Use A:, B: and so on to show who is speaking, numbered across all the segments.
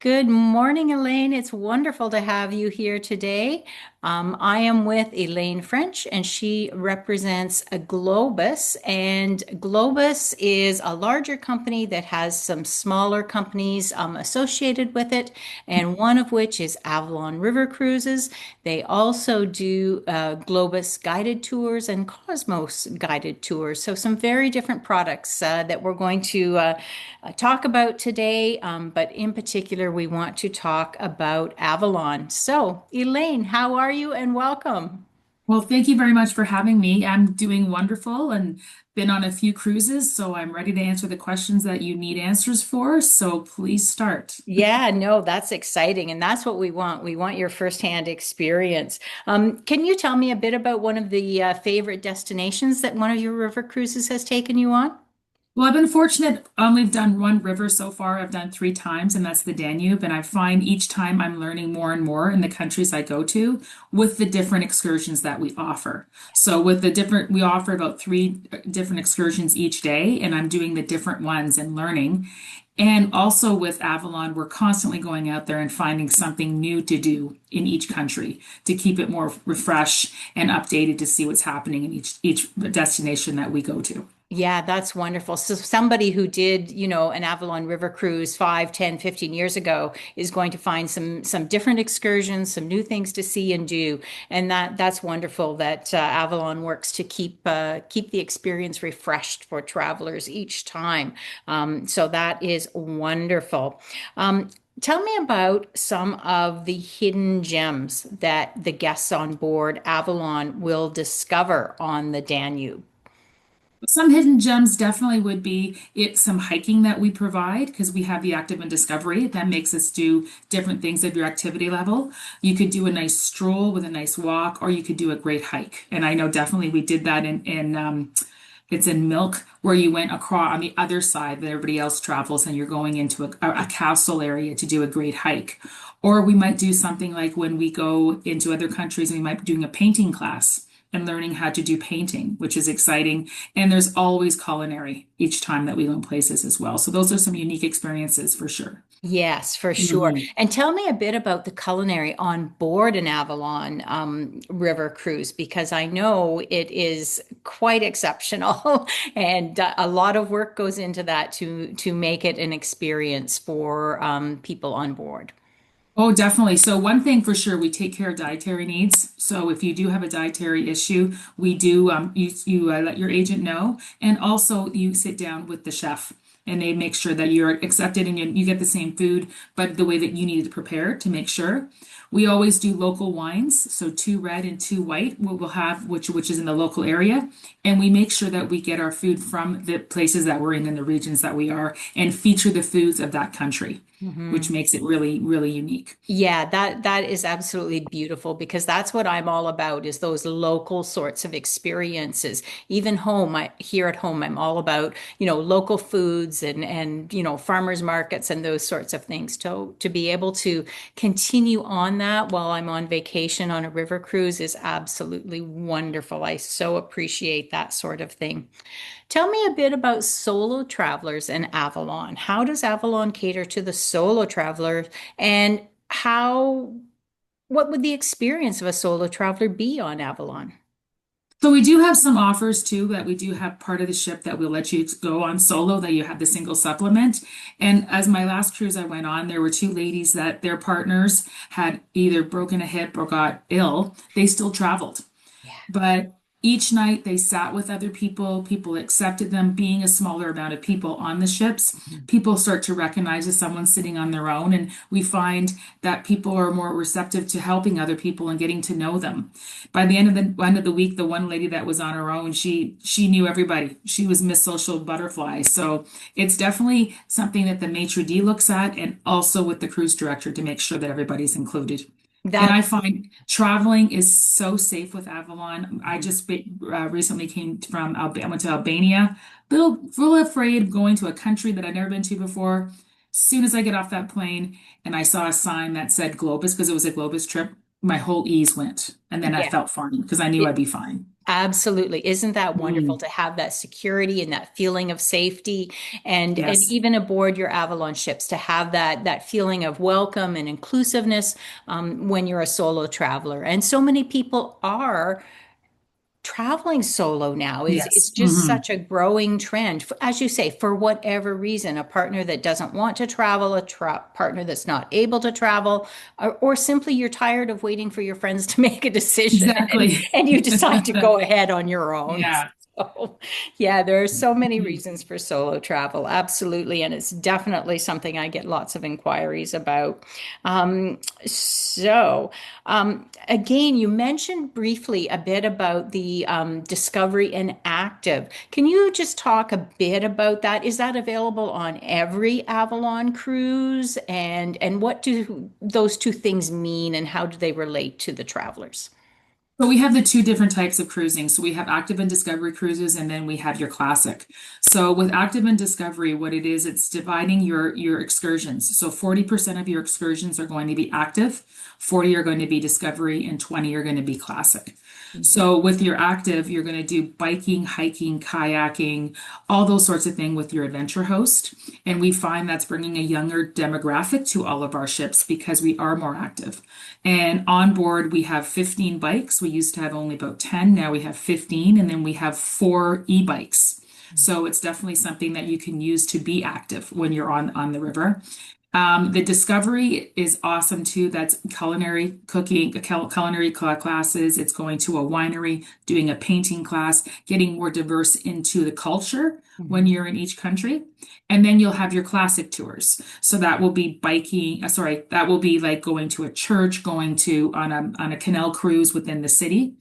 A: Good morning, Elaine. It's wonderful to have you here today. I am with Elaine French, and she represents a Globus. And Globus is a larger company that has some smaller companies associated with it, and one of which is Avalon River Cruises. They also do Globus guided tours and Cosmos guided tours. So, some very different products that we're going to talk about today, but in particular, we want to talk about Avalon. So, Elaine, how are you and welcome?
B: Well, thank you very much for having me. I'm doing wonderful and been on a few cruises, so I'm ready to answer the questions that you need answers for. So please start.
A: Yeah, no, that's exciting. And that's what we want. We want your firsthand experience. Can you tell me a bit about one of the favorite destinations that one of your river cruises has taken you on?
B: Well, I've been fortunate. We've done one river so far. I've done three times, and that's the Danube. And I find each time I'm learning more and more in the countries I go to with the different excursions that we offer. So, with the different, we offer about three different excursions each day, and I'm doing the different ones and learning. And also with Avalon, we're constantly going out there and finding something new to do in each country to keep it more refreshed and updated to see what's happening in each destination that we go to.
A: Yeah, that's wonderful. So somebody who did, an Avalon River cruise 5, 10, 15 years ago is going to find some different excursions, some new things to see and do. And that's wonderful that Avalon works to keep the experience refreshed for travelers each time. So that is wonderful. Tell me about some of the hidden gems that the guests on board Avalon will discover on the Danube.
B: Some hidden gems definitely would be some hiking that we provide because we have the active and discovery that makes us do different things of your activity level. You could do a nice stroll with a nice walk, or you could do a great hike. And I know definitely we did that in it's in Milk where you went across on the other side that everybody else travels and you're going into a castle area to do a great hike. Or we might do something like when we go into other countries and we might be doing a painting class and learning how to do painting, which is exciting. And there's always culinary each time that we go in places as well. So those are some unique experiences for sure.
A: Yes, for sure.
B: Mhm.
A: And tell me a bit about the culinary on board an Avalon River cruise, because I know it is quite exceptional, and a lot of work goes into that to make it an experience for people on board.
B: Oh, definitely. So one thing for sure, we take care of dietary needs. So if you do have a dietary issue, we do you let your agent know, and also you sit down with the chef, and they make sure that you're accepted and you get the same food, but the way that you need it prepared to make sure. We always do local wines, so two red and two white. We'll have which is in the local area, and we make sure that we get our food from the places that we're in and the regions that we are, and feature the foods of that country, which
A: Mhm.
B: makes it really, really unique.
A: Yeah, that is absolutely beautiful because that's what I'm all about is those local sorts of experiences. Even here at home, I'm all about, local foods and farmers markets and those sorts of things. To be able to continue on that while I'm on vacation on a river cruise is absolutely wonderful. I so appreciate that sort of thing. Tell me a bit about solo travelers and Avalon. How does Avalon cater to the solo traveler, and what would the experience of a solo traveler be on Avalon?
B: So we do have some offers too that we do have part of the ship that will let you go on solo, that you have the single supplement. And as my last cruise I went on, there were two ladies that their partners had either broken a hip or got ill. They still traveled.
A: Yeah.
B: But each night they sat with other people. People accepted them. Being a smaller amount of people on the ships, people start to recognize if someone's sitting on their own. And we find that people are more receptive to helping other people and getting to know them. By the end of the week, the one lady that was on her own, she knew everybody. She was Miss Social Butterfly. So it's definitely something that the maitre d' looks at, and also with the cruise director to make sure that everybody's included. And
A: That
B: I find traveling is so safe with Avalon. I just recently came from Albania, went to Albania, little afraid of going to a country that I'd never been to before. Soon as I get off that plane and I saw a sign that said Globus, because it was a Globus trip, my whole ease went. And then I
A: Yeah.
B: felt fine because I knew I'd be fine.
A: Absolutely. Isn't that wonderful
B: Mm,
A: to have that security and that feeling of safety and
B: yes.
A: even aboard your Avalon ships to have that feeling of welcome and inclusiveness when you're a solo traveler. And so many people are traveling solo now is it's
B: Yes.
A: just such a growing trend. As you say, for whatever reason, a partner that doesn't want to travel, a partner that's not able to travel, or simply you're tired of waiting for your friends to make a decision
B: Exactly.
A: and you decide to go ahead on your own.
B: Yeah.
A: So, yeah, there are so many
B: Mhm.
A: reasons for solo travel, absolutely, and it's definitely something I get lots of inquiries about. Again, you mentioned briefly a bit about the Discovery and Active. Can you just talk a bit about that? Is that available on every Avalon cruise? And what do those two things mean, and how do they relate to the travelers?
B: But we have the two different types of cruising. So we have active and discovery cruises, and then we have your classic. So with active and discovery, what it is, it's dividing your excursions. So 40% of your excursions are going to be active, 40 are going to be discovery, and 20 are going to be classic. So with your active, you're going to do biking, hiking, kayaking, all those sorts of things with your adventure host. And we find that's bringing a younger demographic to all of our ships because we are more active. And on board, we have 15 bikes. We used to have only about 10. Now we have 15. And then we have four e-bikes. So it's definitely something that you can use to be active when you're on the river. The Discovery is awesome too. That's culinary cooking, classes. It's going to a winery, doing a painting class, getting more diverse into the culture when
A: Mhm.
B: you're in each country. And then you'll have your classic tours. So that will be biking, that will be like going to a church, going to on a canal cruise within the city.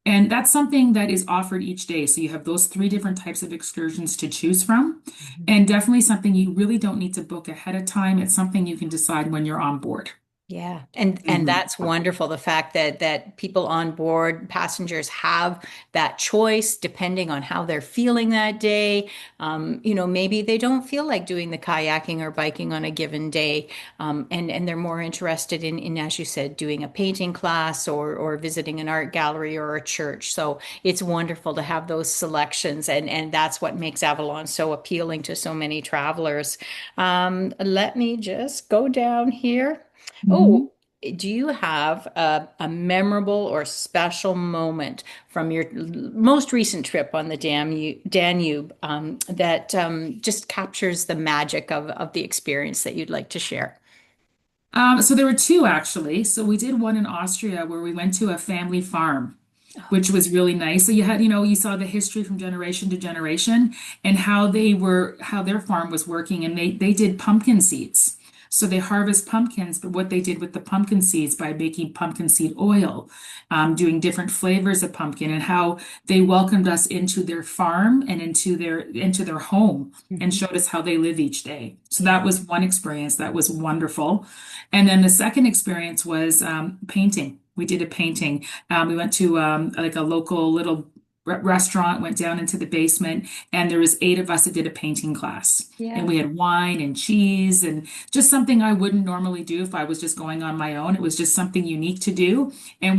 B: And that's something that is offered each day. So you have those three different types of excursions to choose from.
A: Mhm.
B: And definitely something you really don't need to book ahead of time. It's something you can decide when you're on board.
A: Yeah, and
B: Mhm.
A: that's wonderful. The fact that people on board, passengers have that choice depending on how they're feeling that day. Maybe they don't feel like doing the kayaking or biking on a given day, and they're more interested in, as you said, doing a painting class or visiting an art gallery or a church. So it's wonderful to have those selections, and that's what makes Avalon so appealing to so many travelers. Let me just go down here.
B: Mhm.
A: Oh, do you have a memorable or special moment from your most recent trip on the Danube that just captures the magic of the experience that you'd like to share?
B: So there were two actually. So we did one in Austria where we went to a family farm, which was really nice. So you saw the history from generation to generation and how their farm was working, and they did pumpkin seeds. So they harvest pumpkins, but what they did with the pumpkin seeds by making pumpkin seed oil, doing different flavors of pumpkin, and how they welcomed us into their farm and into their home and
A: Mhm.
B: showed us how they live each day. So
A: Yeah.
B: that was one experience that was wonderful. And then the second experience was painting. We did a painting. We went to like a local little restaurant, went down into the basement, and there was eight of us that did a painting class. And
A: Yeah.
B: we had wine and cheese and just something I wouldn't normally do if I was just going on my own. It was just something unique to do and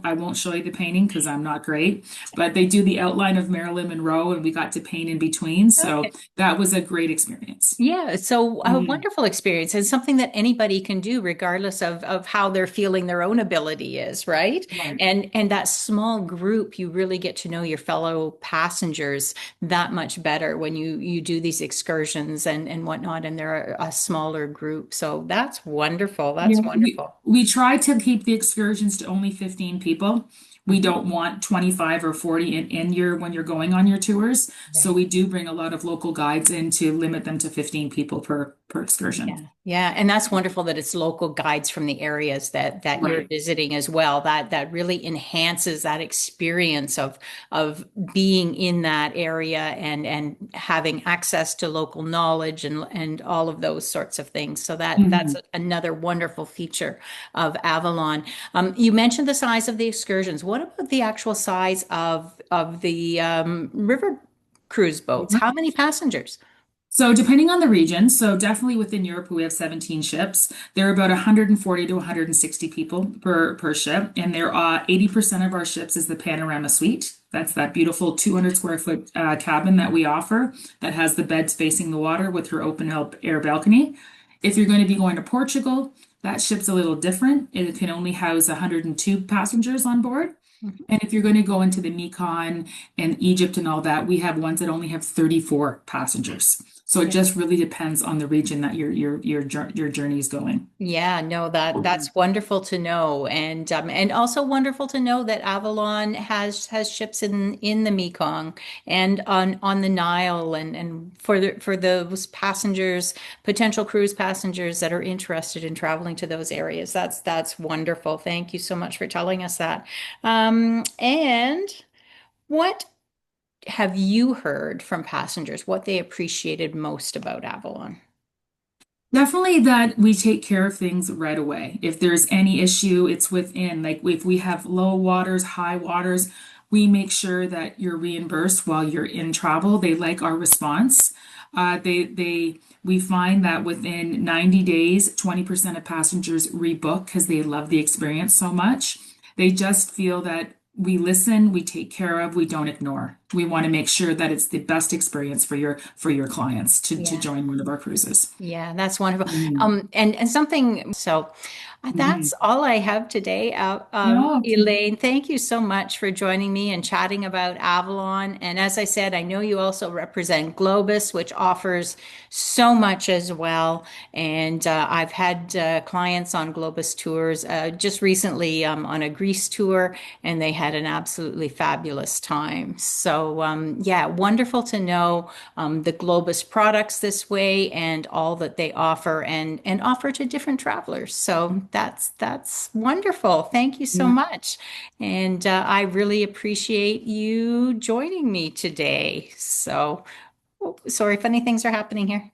B: I won't show you the painting because I'm not great, but they do the outline of Marilyn Monroe and we got to paint in between. So
A: Okay.
B: that was a great experience.
A: Yeah, so a
B: Mm,
A: wonderful experience and something that anybody can do regardless of how they're feeling their own ability is, right?
B: right.
A: And that small group, you really get to know your fellow passengers that much better when you do these excursions and whatnot, and they're a smaller group. So that's wonderful.
B: Yeah,
A: That's wonderful.
B: we try to keep the excursions to only 15 people. We
A: Mhm.
B: don't want 25 or 40 in your when you're going on your tours. So
A: Right.
B: we do bring a lot of local guides in to limit them to 15 people per excursion.
A: Yeah, yeah, and that's wonderful that it's local guides from the areas that you're
B: Right.
A: visiting as well. That really enhances that experience of being in that area and having access to local knowledge and all of those sorts of things. So that's
B: Mhm.
A: another wonderful feature of Avalon. You mentioned the size of the excursions. What about the actual size of the river cruise boats? How many passengers?
B: So depending on the region, so definitely within Europe, we have 17 ships. There are about 140 to 160 people per ship, and there are 80% of our ships is the panorama suite. That's that beautiful 200 square foot cabin that we offer that has the beds facing the water with your air balcony. If you're going to be going to Portugal, that ship's a little different. It can only house 102 passengers on board. And if you're going to go into the Mekong and Egypt and all that, we have ones that only have 34 passengers. So it just really depends on the region that your journey is going.
A: Yeah, no, that's wonderful to know, and also wonderful to know that Avalon has ships in the Mekong and on the Nile, and for those passengers, potential cruise passengers that are interested in traveling to those areas. That's wonderful. Thank you so much for telling us that. And what have you heard from passengers? What they appreciated most about Avalon?
B: Definitely that we take care of things right away. If there's any issue, it's within. Like if we have low waters, high waters, we make sure that you're reimbursed while you're in travel. They like our response. We find that within 90 days, 20% of passengers rebook because they love the experience so much. They just feel that we listen, we take care of, we don't ignore. We want to make sure that it's the best experience for your clients to
A: Yeah.
B: join one of our cruises.
A: Yeah, that's wonderful.
B: Mhm.
A: And something, so that's
B: Mhm.
A: all I have today.
B: Yeah, okay.
A: Elaine, thank you so much for joining me and chatting about Avalon. And as I said, I know you also represent Globus, which offers so much as well. And I've had clients on Globus tours just recently on a Greece tour, and they had an absolutely fabulous time. So, yeah, wonderful to know the Globus products this way and all that they offer and offer to different travelers. So that's wonderful. Thank you so
B: Yeah.
A: much. And I really appreciate you joining me today. So, oh, sorry, funny things are happening here.